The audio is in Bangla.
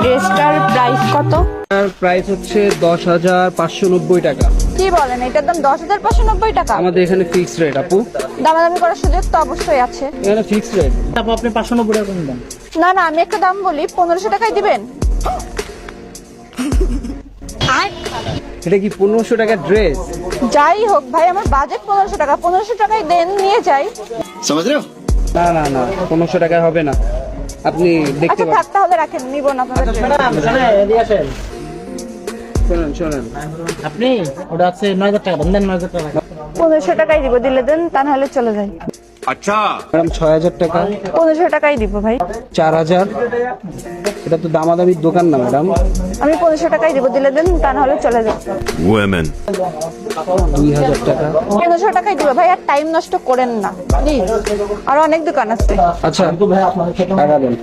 ড্রেসটার প্রাইস কত? প্রাইস হচ্ছে 10,590 টাকা। কি বলেন, এটার দাম 10,590 টাকা? আমাদের এখানে ফিক্সড রেট আপু, দামাদামি করার সুযোগ তো অবশ্যই আছে। এখানে ফিক্সড রেট। আপু আপনি 590 টাকা কম দেন। না না, আমি একটা দাম বলি, 1500 টাকায় দিবেন? এটা কি 1500 টাকার ড্রেস? যাই হোক ভাই, আমার বাজেট 1500 টাকা, 1500 টাকায় দেন, নিয়ে যাই। না না না, 1500 টাকায় হবে না, আপনি দেখতে আচ্ছা পারেন। থাক, তাহলে রাখেন, নিব না আপনাদের dress। শোনেন আপনি ওটা আছে 9000 টাকা দেন, 9000 টাকা 1500 টাকাই দিব, দিলে দেন, তা নাহলে চলে যাই। ম্যাডাম 6000 টাকা। 1500 টাকাই দিব ভাই। 4000, এটা তো দামাদামির দোকান না ম্যাডাম। আমি 1500 টাকাই দিব, দিলে দেন, তা নাহলে চলে যাই। Women. 2000 টাকা। 1500 টাকাই দিব ভাই, আর টাইম নষ্ট করেন না প্লিজ, আর অনেক দোকান আছে। আচ্ছা ভাই আপনাদের টাকা দেন।